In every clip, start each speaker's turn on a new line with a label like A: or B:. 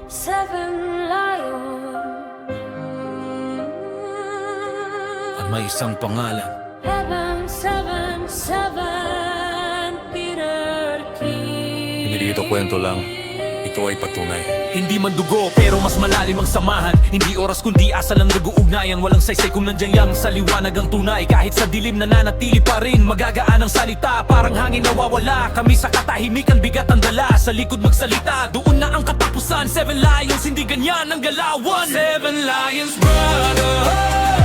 A: Seven lion.
B: At may isang pangalan.
A: Heaven, seven, seven, Peter King.
B: Hindi ito kwento lang. Ito ay patunay.
C: Hindi man dugo pero mas malalim ang samahan. Hindi oras kundi asa lang nag-uugnayan. Walang saysay kung nandiyan yang sa liwanag ang tunay. Kahit sa dilim nananatili pa rin magagaan ang salita. Parang hangin nawawala. Kami sa katahimikan bigat ang dala. Sa likod magsalita doon na ang katapusan. Seven lions hindi ganyan ang galawan. Seven lions brotherhood.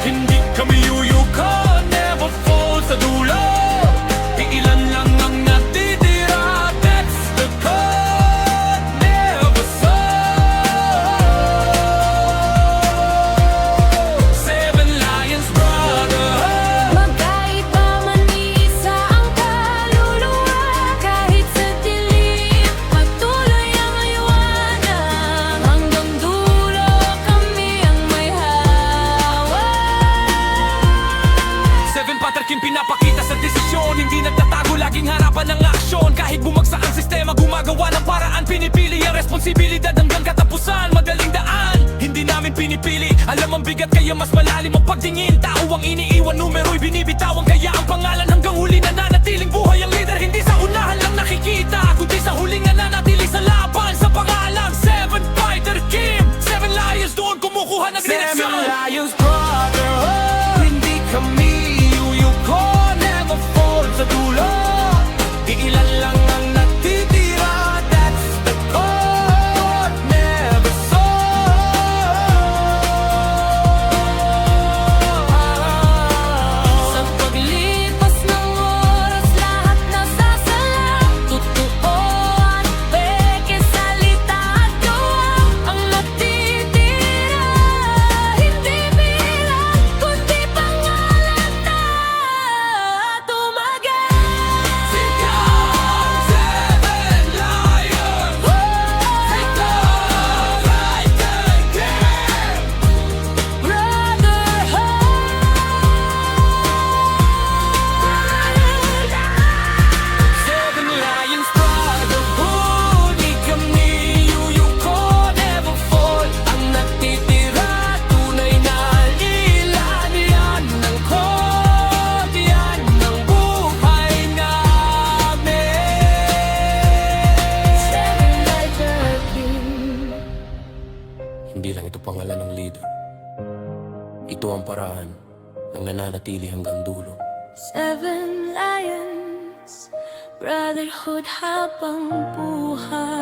C: Hindi kami yuyuko. Never fall sa dulo. Iilan lang ang natitira. That's the code. Never sold. Seven lions brotherhood.
A: Magkaiba man isa ang kaluluwa. Kahit sa dilim, patuloy ang liwanag. Hanggang dulo kami ang may hawak.
C: Seven patrakin pinapakita sa desisyon. Hindi nagtatago, laging harapan ng aksyon. Kahit bumagsak ang sistema, gumagawa ng paraan. Pinipili ang responsibilidad hanggang katapusan. Madaling daan, hindi namin pinipili. Alam ang bigat kaya mas malalim ang pagtingin. Tao ang iniiwan, numero'y binibitawan. Kaya ang pangalan hanggang huli nananatiling buhay. Ang leader hindi sa unahan lang nakikita, kundi sa huling nananatili sa laban. Sa pangalang Seven Fighter King. Seven lions doon kumukuha ng direksyon. Seven lions brotherhood. Hindi kami yuyuko. Never fall sa dulo. Iilan lang ang natitira. That's the code. Never sold.
A: Sa paglipas ng oras, lahat nasasala. Totoo at peke, salita at gawa. Ang natitira, hindi bilang, kundi pangalan na tumagal.
C: Sigaw, Seven Lions. Sigaw, Fighter King. Seven lions brotherhood. Di kami yuyuko, never fall. Ang natitira, tunay na ilan. Yan ang code, yan ang buhay namin. Hindi lang ito pangalan ng leader. Ito ang paraan ng nananatili hanggang dulo.
A: Seven lions, brotherhood habang buhay.